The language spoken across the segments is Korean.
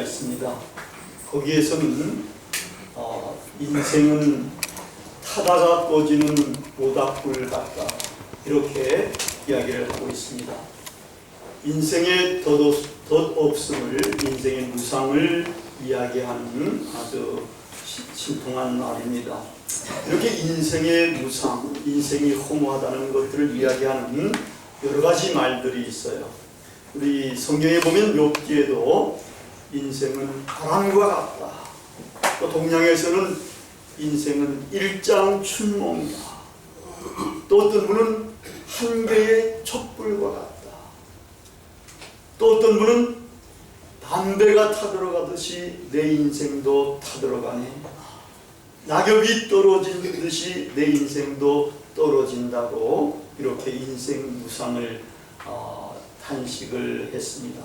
있습니다. 거기에서는 인생은 타다가 꺼지는 모닥불 같다, 이렇게 이야기를 하고 있습니다. 인생의 덧없음을, 인생의 무상을 이야기하는 아주 신통한 말입니다. 이렇게 인생의 무상, 인생이 허무하다는 것들을 이야기하는 여러 가지 말들이 있어요. 우리 성경에 보면 욥기에도 인생은 바람과 같다, 또 동양에서는 인생은 일장춘몽이다, 또 어떤 분은 한 개의 촛불과 같다, 또 어떤 분은 담배가 타들어가듯이 내 인생도 타들어가네, 낙엽이 떨어진 듯이 내 인생도 떨어진다고 이렇게 인생 무상을 탄식을 했습니다.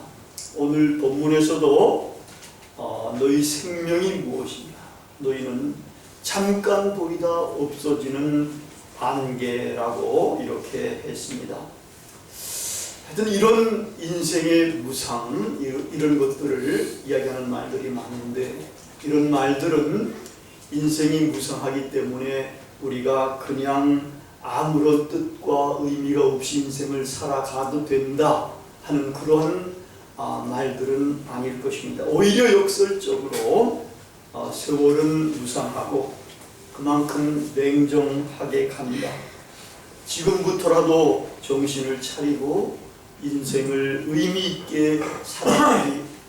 오늘 본문에서도 너희 생명이 무엇이냐, 너희는 잠깐 보이다 없어지는 안개라고 이렇게 했습니다. 하여튼 이런 인생의 무상, 이런 것들을 이야기하는 말들이 많은데, 이런 말들은 인생이 무상하기 때문에 우리가 그냥 아무런 뜻과 의미가 없이 인생을 살아가도 된다 하는 그러한 말들은 아닐 것입니다. 오히려 역설적으로 세월은 무상하고 그만큼 냉정하게 간다, 지금부터라도 정신을 차리고 인생을 의미 있게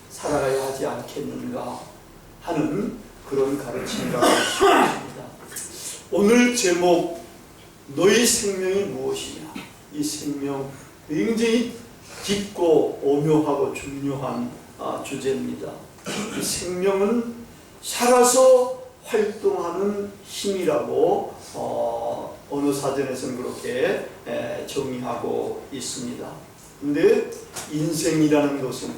살아가야 하지 않겠는가 하는 그런 가르침이라고 싶습니다. 오늘 제목, 너희 생명이 무엇이냐, 이 생명 굉장히 깊고 오묘하고 중요한 주제입니다. 이 생명은 살아서 활동하는 힘이라고 어느 사전에서는 그렇게 정의하고 있습니다. 근데 인생이라는 것은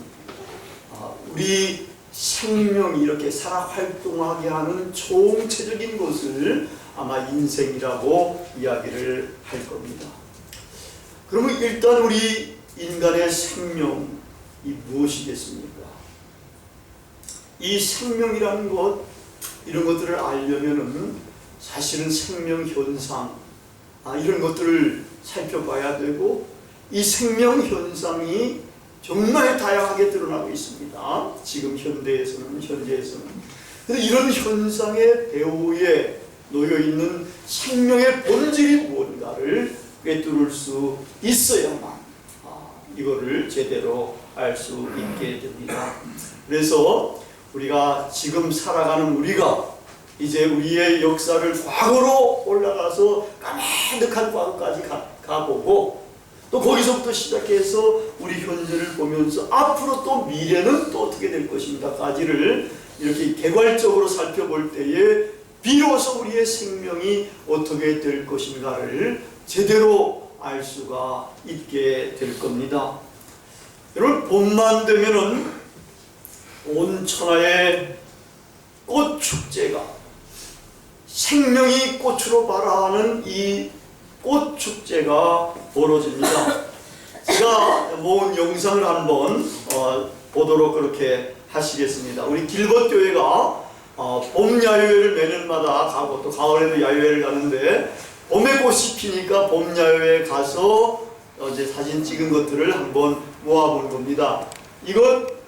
우리 생명이 이렇게 살아 활동하게 하는 총체적인 것을 아마 인생이라고 이야기를 할 겁니다. 그러면 일단 우리 인간의 생명이 무엇이겠습니까? 이 생명이라는 것, 이런 것들을 알려면은 사실은 생명 현상, 이런 것들을 살펴봐야 되고, 이 생명 현상이 정말 다양하게 드러나고 있습니다. 지금 현재에서는. 그래서 이런 현상의 배후에 놓여있는 생명의 본질이 무언가를 꿰뚫을 수 있어야만 이거를 제대로 알 수 있게 됩니다. 그래서 우리가 지금 살아가는 우리가 이제 우리의 역사를 과거로 올라가서 까마득한 과거까지 가보고, 또 거기서부터 시작해서 우리 현재를 보면서 앞으로 또 미래는 또 어떻게 될 것인가까지를 이렇게 개괄적으로 살펴볼 때에 비로소 우리의 생명이 어떻게 될 것인가를 제대로 알 수가 있게 될 겁니다. 여러분, 봄만 되면은 온 천하의 꽃축제가, 생명이 꽃으로 발하는 이 꽃축제가 벌어집니다. 제가 모은 영상을 한번 보도록 그렇게 하시겠습니다. 우리 길벗교회가 봄 야유회를 매년마다 가고, 또 가을에도 야유회를 가는데, 봄에 꽃이 피니까 봄 야유회에 가서 어제 사진 찍은 것들을 한번 모아본 겁니다. 이것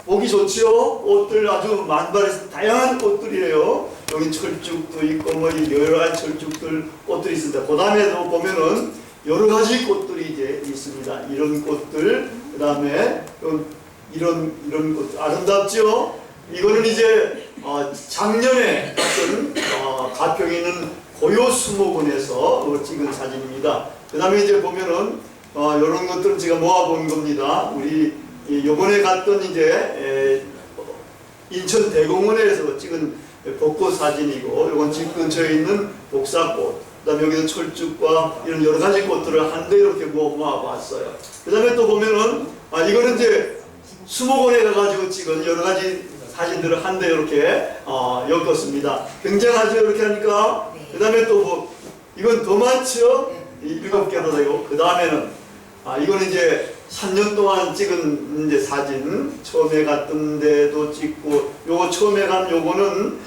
보기 좋죠? 꽃들 아주 만발해서 다양한 꽃들이에요. 여기 철쭉도 있고 뭐 여러 가지 철쭉들 꽃들이 있습니다. 그 다음에도 보면은 여러 가지 꽃들이 이제 있습니다. 이런 꽃들, 그 다음에 이런 꽃 아름답죠? 이거는 이제 작년에 갔던 가평에 있는 고요수목원에서 찍은 사진입니다. 그 다음에 이제 보면은 이런 것들은 제가 모아본 겁니다. 우리 요번에 갔던 이제 인천 대공원에서 찍은 벚꽃 사진이고, 이건 집 근처에 있는 복사꽃, 그 다음에 여기서 철쭉과 이런 여러 가지 꽃들을 한데 이렇게 모아봤어요. 그 다음에 또 보면은 이거는 이제 수목원에 가가지고 찍은 여러 가지 사진들을 한데 이렇게 엮었습니다. 굉장하죠, 이렇게 하니까. 그 다음에 또 이건 더 많죠? 7개로 되고, 그 다음에는 이거는 이제 3년 동안 찍은 이제 사진, 처음에 갔던 데도 찍고, 요거 처음에 간 요거는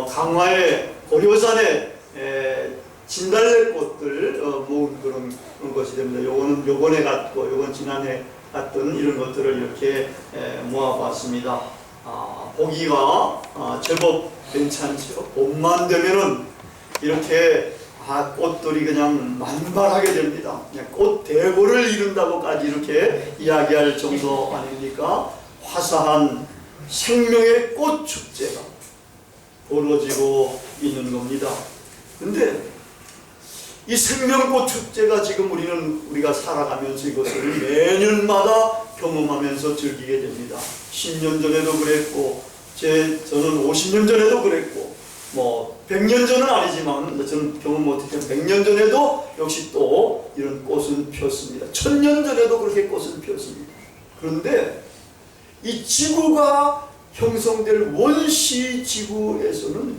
강화의 고려산에 진달래꽃들 모은 그런 것이 됩니다. 요거는 요번에 갔고, 요건 지난해 갔던 이런 것들을 이렇게 모아봤습니다. 보기가 제법 괜찮죠. 봄만 되면은 이렇게 꽃들이 그냥 만발하게 됩니다. 그냥 꽃 대보를 이룬다고까지 이렇게 이야기할 정도 아닙니까? 화사한 생명의 꽃 축제가 벌어지고 있는 겁니다. 근데 이 생명꽃 축제가 지금 우리가 살아가면서 이것을 매년마다 경험하면서 즐기게 됩니다. 10년 전에도 그랬고, 저는 50년 전에도 그랬고, 100년 전은 아니지만 저는 경험 못했지만 100년 전에도 역시 또 이런 꽃은 피었습니다. 1000년 전에도 그렇게 꽃은 피었습니다. 그런데 이 지구가 형성될 원시 지구에서는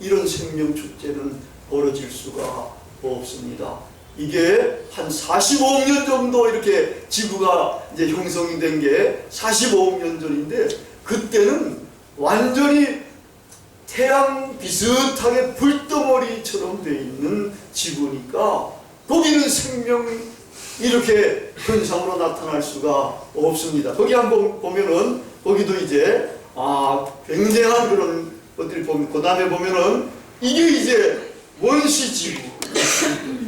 이런 생명 축제는 벌어질 수가 없습니다. 이게 한 45억 년 정도 이렇게 지구가 이제 형성이 된 게 45억 년 전인데, 그때는 완전히 태양 비슷하게 불덩어리처럼 되어 있는 지구니까 거기는 생명이 이렇게 현상으로 나타날 수가 없습니다. 거기 한번 보면은 거기도 이제 굉장한 그런 것들이 보면, 그 다음에 보면은 이게 이제 원시 지구.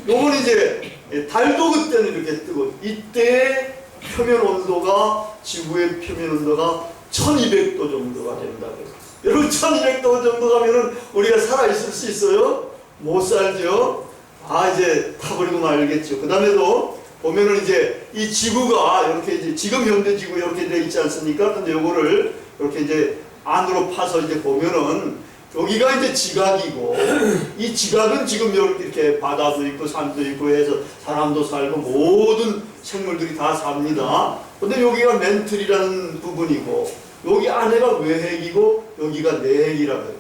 요건 이제 달도 그때는 이렇게 뜨고, 이때 표면 온도가, 지구의 표면 온도가 1200도 정도가 된다고요. 여러분 1200도 정도 가면은 우리가 살아있을 수 있어요? 못 살죠? 이제 타버리고 말겠죠. 그 다음에도 보면은 이제 이 지구가 이렇게 이제 지금 현대 지구 이렇게 되어 있지 않습니까? 근데 요거를 이렇게 이제 안으로 파서 이제 보면은 여기가 이제 지각이고, 이 지각은 지금 이렇게 바다도 있고 산도 있고 해서 사람도 살고 모든 생물들이 다 삽니다. 근데 여기가 멘틀이라는 부분이고, 여기 안에가 외핵이고 여기가 내핵이라고 해요.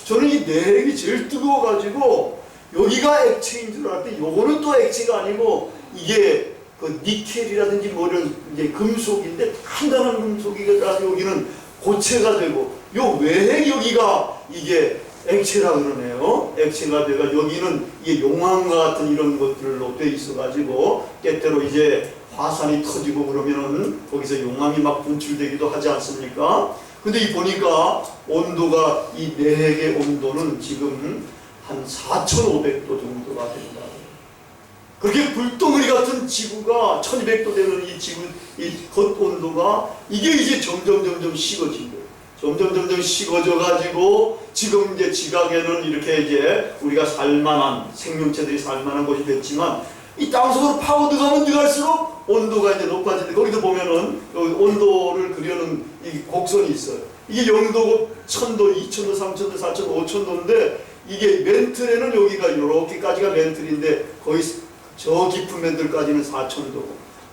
저는 이 내핵이 제일 뜨거워가지고 여기가 액체인 줄 알았더니 요거는 또 액체가 아니고 이게 그 니켈이라든지 뭐 이런 이제 금속인데, 단단한 금속이라 여기는 고체가 되고, 요 외핵 여기가 이게 액체라 그러네요. 액체가 돼가 여기는 이게 용암과 같은 이런 것들로 돼 있어가지고 때때로 이제 화산이 터지고 그러면은 거기서 용암이 막 분출되기도 하지 않습니까? 근데 이 보니까 온도가, 이 내핵의 온도는 지금 한 4500도 정도가 된다. 그렇게 불덩어리 같은 지구가 1200도 되는 이 지구, 이 겉온도가 이게 이제 점점 식어진 거예요. 점점 식어져 가지고 지금 이제 지각에는 이렇게 이제 우리가 살만한, 생명체들이 살만한 곳이 됐지만, 이 땅속으로 파고 들어가면 들어갈수록 온도가 이제 높아지는데, 거기도 보면은 여기 온도를 그려놓은 이 곡선이 있어요. 이게 0도고 1000도, 2000도, 3000도, 4000도, 5000도인데, 이게 멘틀에는 여기가 이렇게까지가 멘틀인데 거의 저 깊은 멘틀까지는 4000도고,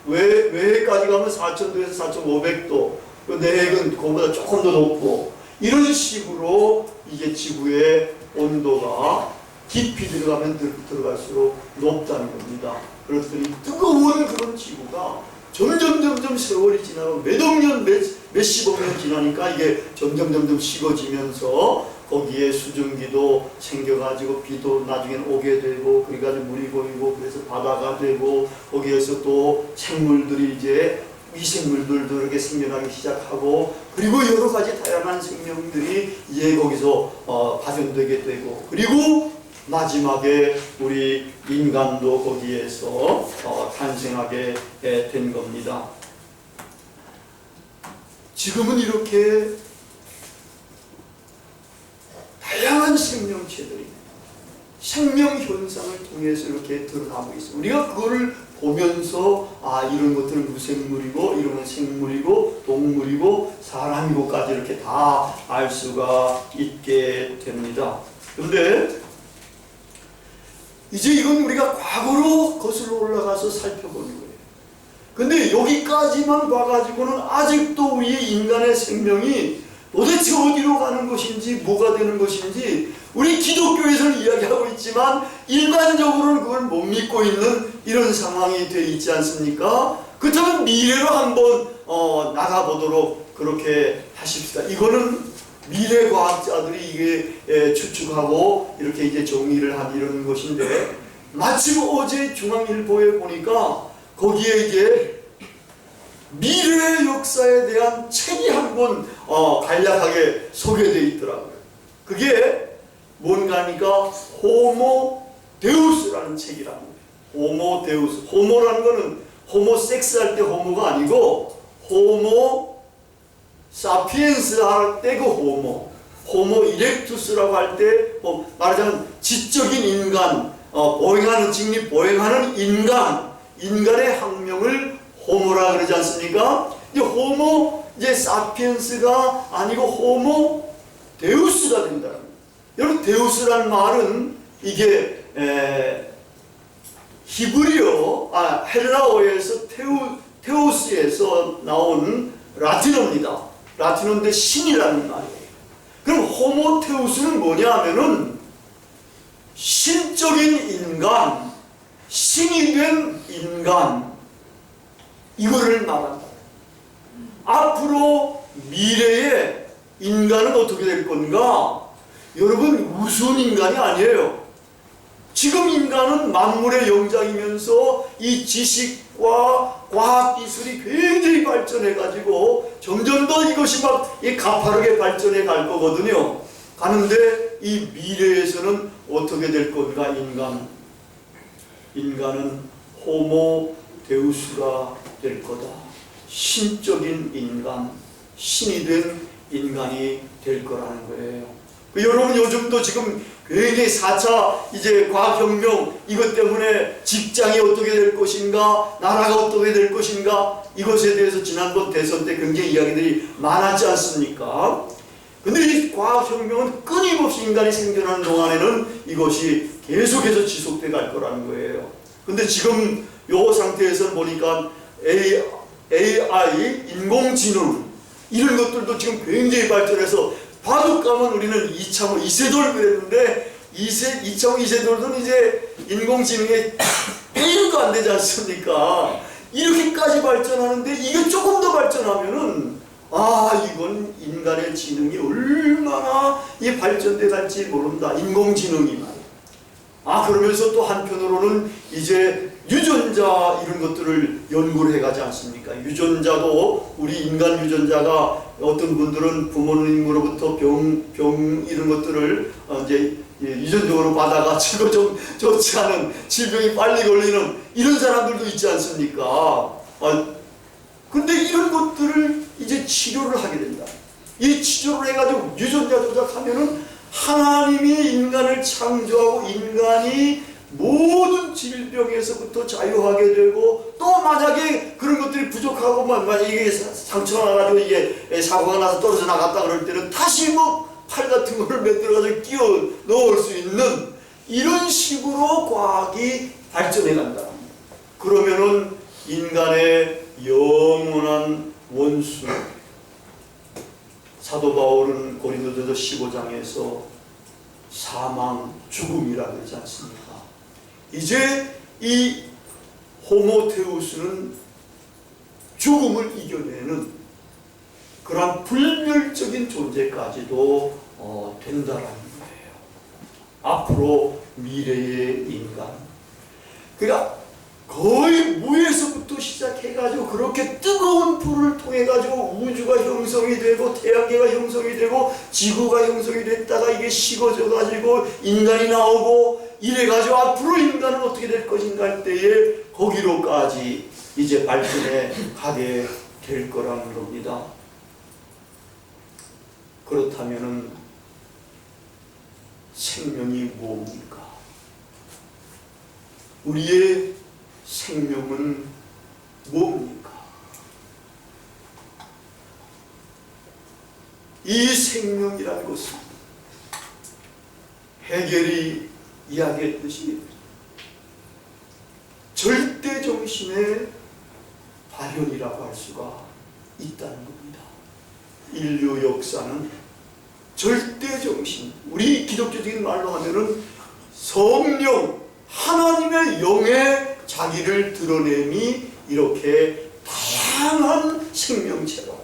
외해까지 가면 4000도에서 4500도, 내핵은 그거보다 조금 더 높고, 이런 식으로 이게 지구의 온도가 깊이 들어가면 들어갈수록 높다는 겁니다. 그렇더니 뜨거운 그런 지구가 점점 세월이 지나고 몇억 년, 몇십억 년 지나니까 이게 점점 식어지면서 거기에 수증기도 생겨가지고 비도 나중에는 오게 되고, 그래가지고 물이 고이고, 그래서 바다가 되고, 거기에서 또 생물들이 이제 미생물들도 이렇게 생겨나기 시작하고, 그리고 여러 가지 다양한 생명들이 이제 거기서 발현되게 되고, 그리고 마지막에 우리 인간도 거기에서 탄생하게 된 겁니다. 지금은 이렇게 다양한 생명체들이 생명 현상을 통해서 이렇게 드러나고 있습니다. 우리가 그거를 보면서 이런 것들은 무생물이고, 이런 건 생물이고, 동물이고, 사람이고까지 이렇게 다 알 수가 있게 됩니다. 그런데 이제 이건 우리가 과거로 거슬러 올라가서 살펴보는 거예요. 근데 여기까지만 봐가지고는 아직도 우리 인간의 생명이 도대체 어디로 가는 것인지, 뭐가 되는 것인지, 우리 기독교에서는 이야기하고 있지만 일반적으로는 그걸 못 믿고 있는 이런 상황이 되어 있지 않습니까? 그렇다면 미래로 한번 나가보도록 그렇게 하십시다. 이거는 미래 과학자들이 이게 추측하고 이렇게 이제 정의를 한 이런 것인데, 마침 어제 중앙일보에 보니까 거기에 이제 미래의 역사에 대한 책이 한 권 간략하게 소개되어 있더라고요. 그게 뭔가 하니까 호모 데우스라는 책이라는 거예요. 호모 데우스. 호모라는 거는 호모 섹스 할 때 호모가 아니고 호모 사피엔스 할 때 그 호모, 호모 이렉투스라고 할 때 말하자면 지적인 인간, 보행하는 직립 보행하는 인간의 학명을 호모라 그러지 않습니까? 이제 호모 이제 사피엔스가 아니고 호모 데우스가 된다. 여러분, 데우스라는 말은 이게 히브리어, 헬라어에서 테우스에서 나온 라틴어입니다. 라틴어인데 신이라는 말이에요. 그럼 호모테우스는 뭐냐 하면은 신적인 인간, 신이 된 인간, 이거를 말한다. 앞으로 미래의 인간은 어떻게 될 건가? 여러분, 우스운 인간이 아니에요. 지금 인간은 만물의 영장이면서 이 지식과 과학기술이 굉장히 발전해가지고 점점 더 이것이 막 가파르게 발전해 갈 거거든요. 가는데 이 미래에서는 어떻게 될 건가? 인간은 호모 데우스가 될 거다. 신적인 인간, 신이 된 인간이 될 거라는 거예요. 여러분, 요즘도 지금 굉장히 4차 이제 과학혁명, 이것 때문에 직장이 어떻게 될 것인가, 나라가 어떻게 될 것인가, 이것에 대해서 지난번 대선 때 굉장히 이야기들이 많았지 않습니까? 근데 이 과학혁명은 끊임없이 인간이 생존하는 동안에는 이것이 계속해서 지속돼 갈 거라는 거예요. 근데 지금 요 상태에서 보니까 AI, 인공지능, 이런 것들도 지금 굉장히 발전해서 바둑가면 우리는 이세돌 그랬는데 이창호 이세돌은 이제 인공지능에 페일도 안 되지 않습니까? 이렇게까지 발전하는데 이게 조금 더 발전하면은 이건 인간의 지능이 얼마나 발전돼 갈지 모른다. 인공지능이 말이야. 그러면서 또 한편으로는 이제 유전자 이런 것들을 연구를 해가지 않습니까? 유전자도 우리 인간 유전자가 어떤 분들은 부모님으로부터 병 이런 것들을 이제 유전적으로 받아가지고 좀 좋지 않은 질병이 빨리 걸리는 이런 사람들도 있지 않습니까? 근데 이런 것들을 이제 치료를 하게 된다. 이 치료를 해가지고 유전자 조작하면은 하나님이 인간을 창조하고 인간이 모든 질병에서부터 자유하게 되고, 또 만약에 그런 것들이 부족하고 만약에 상처가 나가지고 이게 사고가 나서 떨어져 나갔다 그럴 때는 다시 팔 같은 거를 만들어가지고 끼워 넣을 수 있는 이런 식으로 과학이 발전해 간다. 그러면은 인간의 영원한 원수, 사도 바울은 고린도전서 15장에서 사망, 죽음이라고 하지 않습니까? 이제 이 호모테우스는 죽음을 이겨내는 그러한 불멸적인 존재까지도 된다라는 거예요. 앞으로 미래의 인간. 그러니까 거의 무에서부터 시작해가지고 그렇게 뜨거운 불을 통해가지고 우주가 형성이 되고 태양계가 형성이 되고 지구가 형성이 됐다가 이게 식어져가지고 인간이 나오고 이래가지고 앞으로 인간은 어떻게 될 것인가 할 때에 거기로까지 이제 발전해 가게 될 거라는 겁니다. 그렇다면은 생명이 뭡니까? 우리의 생명은 뭡니까? 이 생명이라는 것은 헤겔이 이야기했듯이 절대 정신의 발현이라고 할 수가 있다는 겁니다. 인류 역사는 절대 정신, 우리 기독교적인 말로 하면은 성령, 하나님의 영의 자기를 드러냄이 이렇게 다양한 생명체로.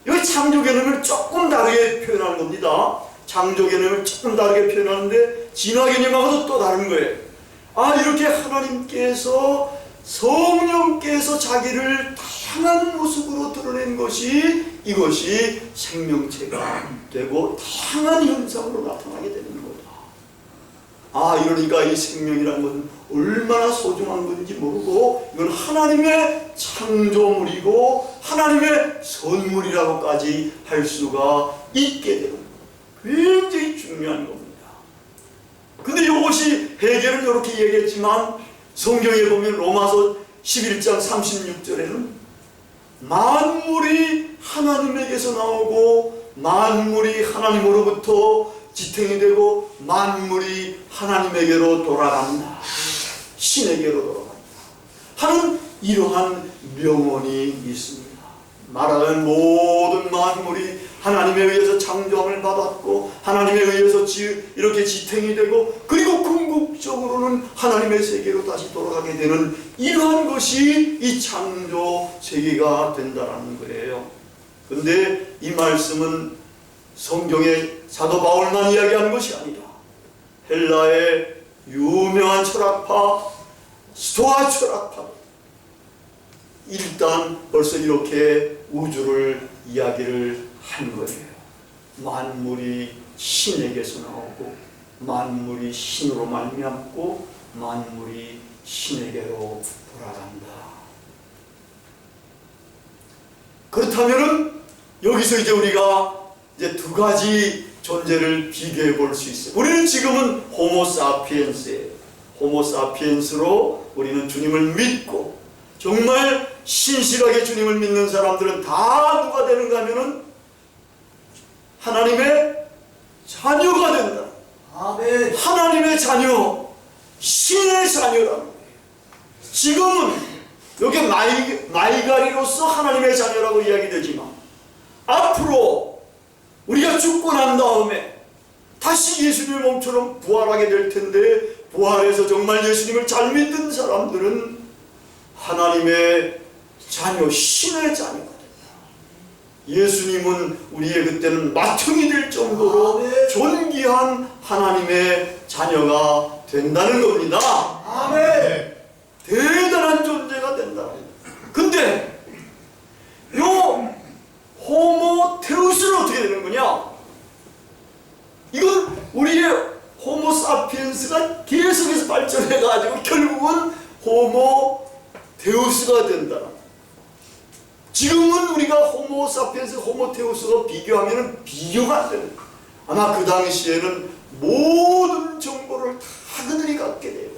이 창조 개념을 조금 다르게 표현하는 겁니다. 창조 개념을 조금 다르게 표현하는데 진화 개념하고도 또 다른 거예요. 이렇게 하나님께서 성령께서 자기를 다양한 모습으로 드러낸 것이 이것이 생명체가 되고 다양한 현상으로 나타나게 되는 거다. 이러니까 이 생명이라는 것은 얼마나 소중한 건지 모르고 이건 하나님의 창조물이고 하나님의 선물이라고까지 할 수가 있게 되는 굉장히 중요한 겁니다. 근데 이것이 해결은 이렇게 얘기했지만 성경에 보면 로마서 11장 36절에는 만물이 하나님에게서 나오고 만물이 하나님으로부터 지탱이 되고 만물이 하나님에게로 돌아간다. 신에게로 돌아간다. 하는 이러한 명언이 있습니다. 말하는 모든 만물이 하나님에 의해서 창조함을 받았고 하나님에 의해서 이렇게 지탱이 되고 그리고 궁극적으로는 하나님의 세계로 다시 돌아가게 되는 이러한 것이 이 창조 세계가 된다는 거예요. 근데 이 말씀은 성경의 사도 바울만 이야기하는 것이 아니라 헬라의 유명한 철학파 스토아 철학파 일단 벌써 이렇게 우주를 이야기를 한 거예요. 만물이 신에게서 나오고 만물이 신으로 말미암고 만물이 신에게로 돌아간다. 그렇다면은 여기서 이제 우리가 이제 두 가지 존재를 비교해 볼 수 있어요. 우리는 지금은 호모사피엔스예요. 호모사피엔스로 우리는 주님을 믿고 정말 신실하게 주님을 믿는 사람들은 다 누가 되는가 하면은 하나님의 자녀가 된다. 아멘. 하나님의 자녀, 신의 자녀라는 거예요. 지금은 여기 마이가리로서 하나님의 자녀라고 이야기되지만 앞으로 우리가 죽고 난 다음에 다시 예수님의 몸처럼 부활하게 될 텐데 부활해서 정말 예수님을 잘 믿는 사람들은 하나님의 자녀, 신의 자녀가 된다. 예수님은 우리의 그때는 맏형이 될 정도로 아멘. 존귀한 하나님의 자녀가 된다는 겁니다. 아멘. 대단한 존재가 된다. 근데 요 호모테우스는 어떻게 되는 거냐? 이건 우리의 호모사피엔스가 계속해서 발전해가지고 결국은 호모테우스가 된다. 지금은 우리가 호모사피엔스, 호모테우스가 비교하면 비교가 안 되는 거예요. 아마 그 당시에는 모든 정보를 다 그들이 갖게 돼요.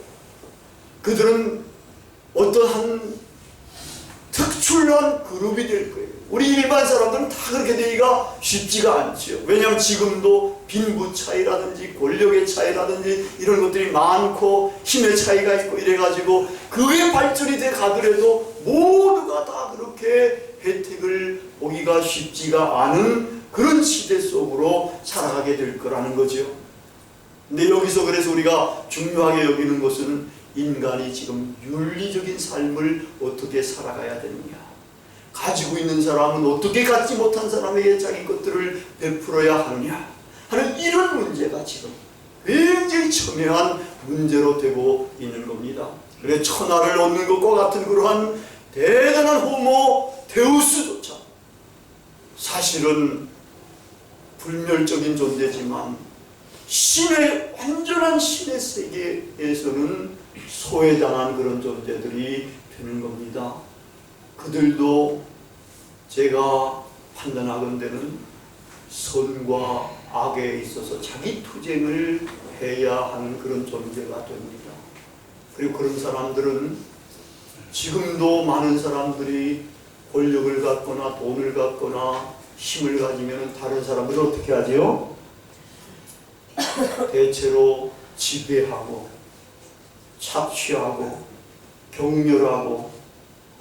그들은 어떠한 특출난 그룹이 될 거예요. 우리 일반 사람들은 다 그렇게 되기가 쉽지가 않죠. 왜냐하면 지금도 빈부 차이라든지 권력의 차이라든지 이런 것들이 많고 힘의 차이가 있고 이래가지고 그게 발전이 돼 가더라도 모두가 다 그렇게 혜택을 보기가 쉽지가 않은 그런 시대 속으로 살아가게 될 거라는 거죠. 근데 여기서 그래서 우리가 중요하게 여기는 것은 인간이 지금 윤리적인 삶을 어떻게 살아가야 되느냐, 가지고 있는 사람은 어떻게 갖지 못한 사람에게 자기 것들을 베풀어야 하느냐 하는 이런 문제가 지금 굉장히 첨예한 문제로 되고 있는 겁니다. 그래서 천하를 얻는 것과 같은 그러한 대단한 호모테우스조차 사실은 불멸적인 존재지만 신의 완전한 신의 세계에서는 소외당한 그런 존재들이 되는 겁니다. 그들도 제가 판단하건대는 선과 악에 있어서 자기 투쟁을 해야 하는 그런 존재가 됩니다. 그리고 그런 사람들은 지금도 많은 사람들이 권력을 갖거나 돈을 갖거나 힘을 가지면 다른 사람들을 어떻게 하죠? 대체로 지배하고 착취하고 경멸하고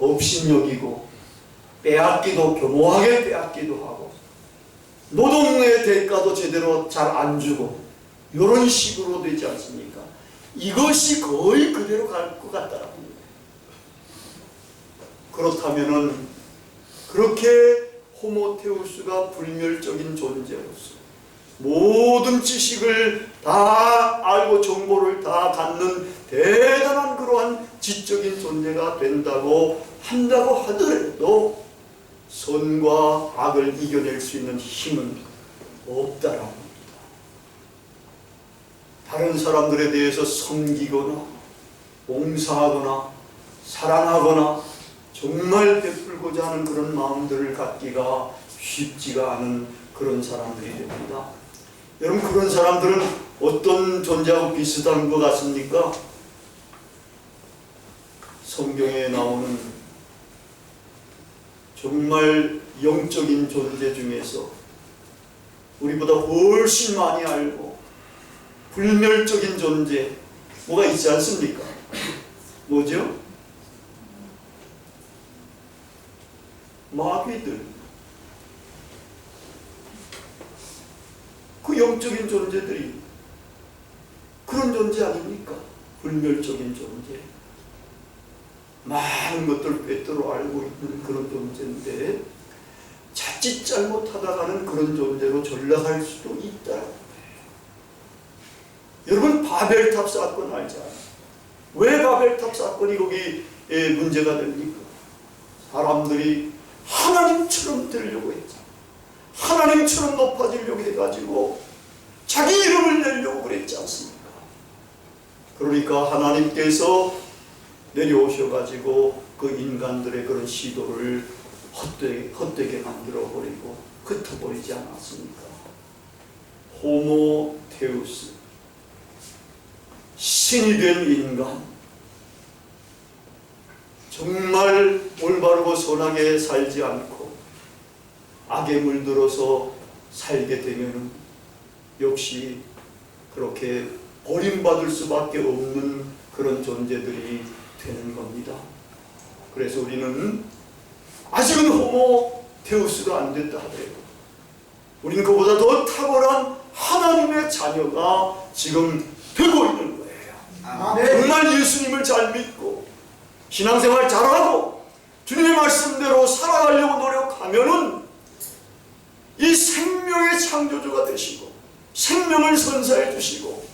업신여기고 빼앗기도 교모하게 빼앗기도 하고 노동의 대가도 제대로 잘 안 주고 이런 식으로 되지 않습니까? 이것이 거의 그대로 갈 것 같다라는 거예요. 그렇다면은 그렇게 호모테우스가 불멸적인 존재로서 모든 지식을 다 알고 정보를 다 갖는 대단한 그러한 지적인 존재가 된다고 한다고 하더라도 선과 악을 이겨낼 수 있는 힘은 없다라고 합니다. 다른 사람들에 대해서 섬기거나 봉사하거나 사랑하거나 정말 베풀고자 하는 그런 마음들을 갖기가 쉽지가 않은 그런 사람들이 됩니다. 여러분, 그런 사람들은 어떤 존재하고 비슷한 것 같습니까? 성경에 나오는 정말 영적인 존재 중에서 우리보다 훨씬 많이 알고 불멸적인 존재 뭐가 있지 않습니까? 뭐죠? 마귀들. 그 영적인 존재들이 그런 존재 아닙니까? 불멸적인 존재. 많은 것들 꿰뚫어 알고 있는 그런 존재인데 자칫 잘못하다가는 그런 존재로 전락할 수도 있다. 여러분, 바벨탑 사건 알잖아요. 왜 바벨탑 사건이 거기 문제가 됩니까? 사람들이 하나님처럼 되려고 했죠. 하나님처럼 높아지려고 해가지고 자기 이름을 내려고 그랬지 않습니까? 그러니까 하나님께서 내려오셔가지고 그 인간들의 그런 시도를 헛되게 만들어버리고 흩어버리지 않았습니까? 호모테우스, 신이 된 인간, 정말 올바르고 선하게 살지 않고 악에 물들어서 살게 되면 역시 그렇게 버림받을 수밖에 없는 그런 존재들이 되는 겁니다. 그래서 우리는 아직은 호모테우스가 안 됐다 하더라도 우리는 그보다 더 탁월한 하나님의 자녀가 지금 되고 있는 거예요. 정말 예수님을 잘 믿고 신앙생활 잘하고 주님의 말씀대로 살아가려고 노력하면은 이 생명의 창조주가 되시고 생명을 선사해 주시고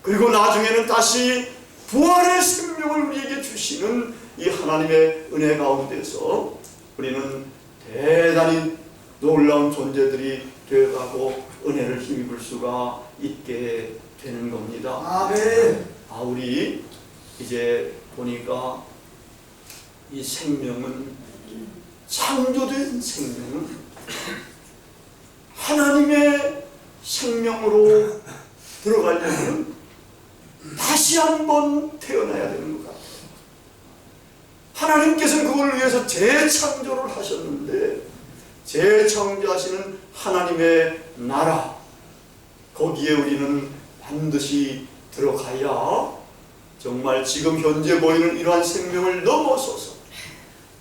그리고 나중에는 다시 부활의 생명을 우리에게 주시는 이 하나님의 은혜 가운데서 우리는 대단히 놀라운 존재들이 되어가고 은혜를 힘입을 수가 있게 되는 겁니다. 아멘. 우리 이제 보니까 이 생명은, 창조된 생명은 하나님의 생명으로 들어가려면 다시 한번 태어나야 되는 것 같아요. 하나님께서는 그걸 위해서 재창조를 하셨는데 재창조하시는 하나님의 나라, 거기에 우리는 반드시 들어가야 정말 지금 현재 보이는 이러한 생명을 넘어서서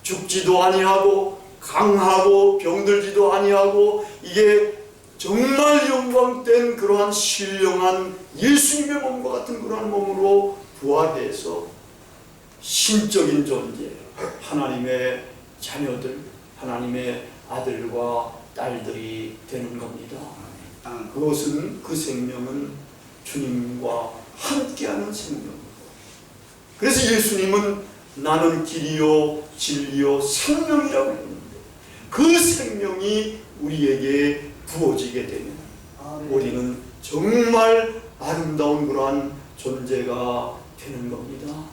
죽지도 아니하고 강하고 병들지도 아니하고 이게 정말 영광된 그러한 신령한 예수님의 몸과 같은 그러한 몸으로 부활해서 신적인 존재, 하나님의 자녀들, 하나님의 아들과 딸들이 되는 겁니다. 그것은, 그 생명은 주님과 함께하는 생명입니다. 그래서 예수님은 나는 길이요 진리요 생명이라고 했는데 그 생명이 우리에게 부어지게 되면 우리는 정말 아름다운 그러한 존재가 되는 겁니다.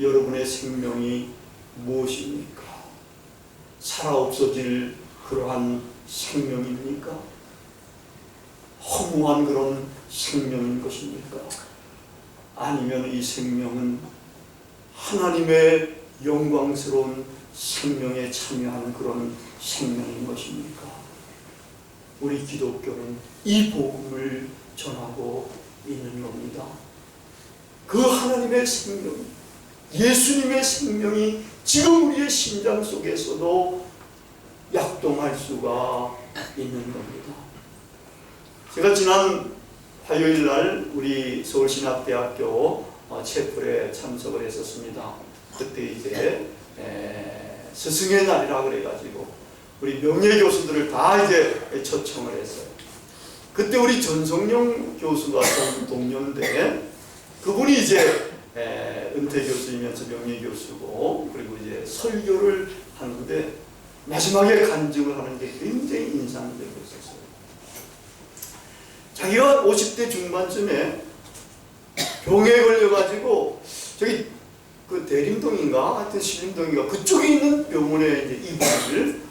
여러분의 생명이 무엇입니까? 살아 없어질 그러한 생명입니까? 허무한 그런 생명인 것입니까? 아니면 이 생명은 하나님의 영광스러운 생명에 참여하는 그런 생명인 것입니까? 우리 기독교는 이 복음을 전하고 있는 겁니다. 그 하나님의 생명, 예수님의 생명이 지금 우리의 심장 속에서도 약동할 수가 있는 겁니다. 제가 지난 화요일 날 우리 서울신학대학교 채플에 참석을 했었습니다. 그때 이제 스승의 날이라 그래가지고 우리 명예교수들을 다 이제 초청을 했어요. 그때 우리 전성용 교수가 동료인데 그분이 이제 은퇴 교수이면서 명예교수고 그리고 이제 설교를 하는데 마지막에 간증을 하는 게 굉장히 인상적이었어요. 자기가 50대 중반쯤에 병에 걸려가지고 저기 그 대림동인가 하여튼 신림동인가 그쪽에 있는 병원에 이제 입원을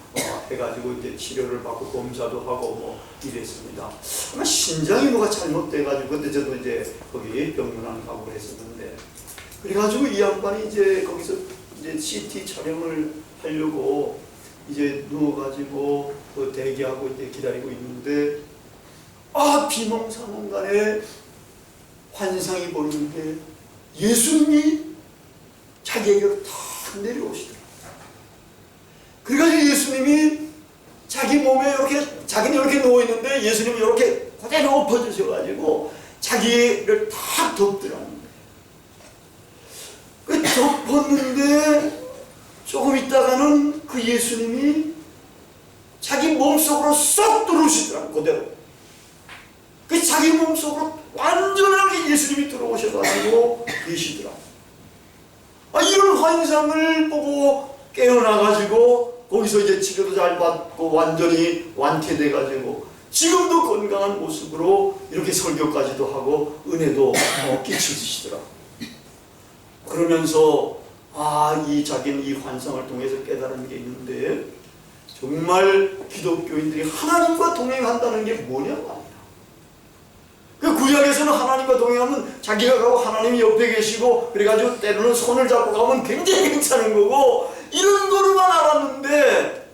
해가지고 이제 치료를 받고 검사도 하고 뭐 이랬습니다. 아마 신장이 뭐가 잘못돼가지고 그때 저도 이제 거기 병문안 가고 했었는데 그래가지고 이 양반이 이제 거기서 이제 CT 촬영을 하려고 이제 누워가지고 그 대기하고 이제 기다리고 있는데 비몽사몽간에 환상이 보이는데 예수님이 자기에게 탁 내려오시더라고요. 그래가지고 예수님이 자기 몸에 이렇게 자기는 이렇게 누워 있는데 예수님이 이렇게 그대로 엎어지셔가지고 자기를 탁 덮더라고요. 그 덮었는데 조금 있다가는 그 예수님이 자기 몸속으로 쏙 들어오시더라고요. 그대로. 그 자기 몸속으로 완전하게 예수님이 들어오셔가지고 계시더라고요. 이런 환상을 보고 깨어나가지고 거기서 이제 치료도 잘 받고 완전히 완쾌돼가지고 지금도 건강한 모습으로 이렇게 설교까지도 하고 은혜도 끼쳐주시더라고요. 그러면서 이 자기는 이 환상을 통해서 깨달은 게 있는데 정말 기독교인들이 하나님과 동행한다는 게 뭐냐. 그 구약에서는 하나님과 동행하면 자기가 가고 하나님이 옆에 계시고 그래가지고 때로는 손을 잡고 가면 굉장히 괜찮은 거고 이런 거로만 알았는데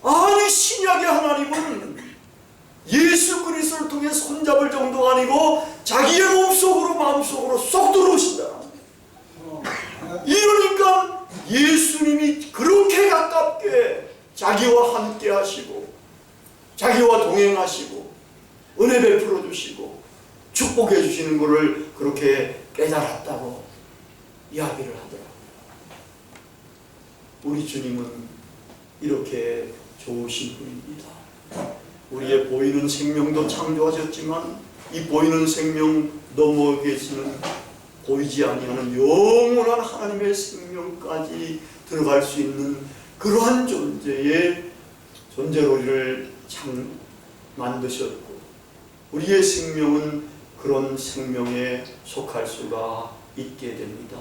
아니 신약의 하나님은 예수 그리스도를 통해 손잡을 정도가 아니고 자기의 몸속으로 마음속으로 쏙 들어오신다. 이러니까 예수님이 그렇게 가깝게 자기와 함께 하시고 자기와 동행하시고 은혜 베풀어 주시고 축복해 주시는 것을 그렇게 깨달았다고 이야기를 하더라고요. 우리 주님은 이렇게 좋으신 분입니다. 우리의 보이는 생명도 창조하셨지만 이 보이는 생명 넘어 계시는 보이지 아니하는 영원한 하나님의 생명까지 들어갈 수 있는 그러한 존재로 우리를 만드셨고 우리의 생명은 그런 생명에 속할 수가 있게 됩니다.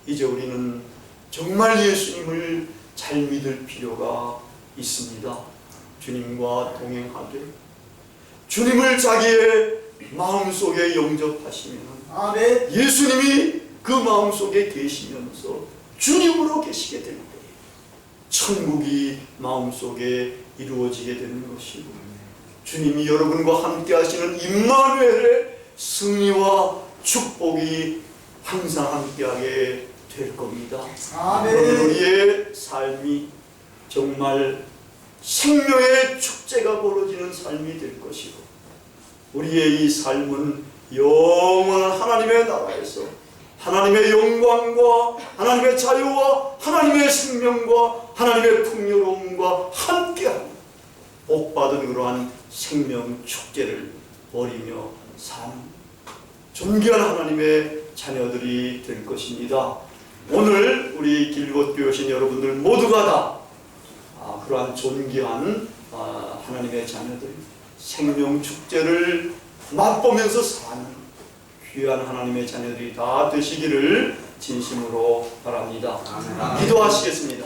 이제 우리는 정말 예수님을 잘 믿을 필요가 있습니다. 주님과 동행하되 주님을 자기의 마음속에 영접하시면 예수님이 그 마음속에 계시면서 주님으로 계시게 될 거예요. 천국이 마음속에 이루어지게 되는 것이고 주님이 여러분과 함께 하시는 임마누엘의 승리와 축복이 항상 함께하게 될 겁니다. 우리의 삶이 정말 생명의 축제가 벌어지는 삶이 될 것이고 우리의 이 삶은 영원한 하나님의 나라에서 하나님의 영광과 하나님의 자유와 하나님의 생명과 하나님의 풍요로움과 함께하는 복받은 그러한 생명 축제를 벌이며 사는 존귀한 하나님의 자녀들이 될 것입니다. 오늘 우리 길곶교회 오신 여러분들 모두가 다 그러한 존귀한 하나님의 자녀들 생명 축제를 맛보면서 사는 귀한 하나님의 자녀들이 다 되시기를 진심으로 바랍니다. 기도하시겠습니다.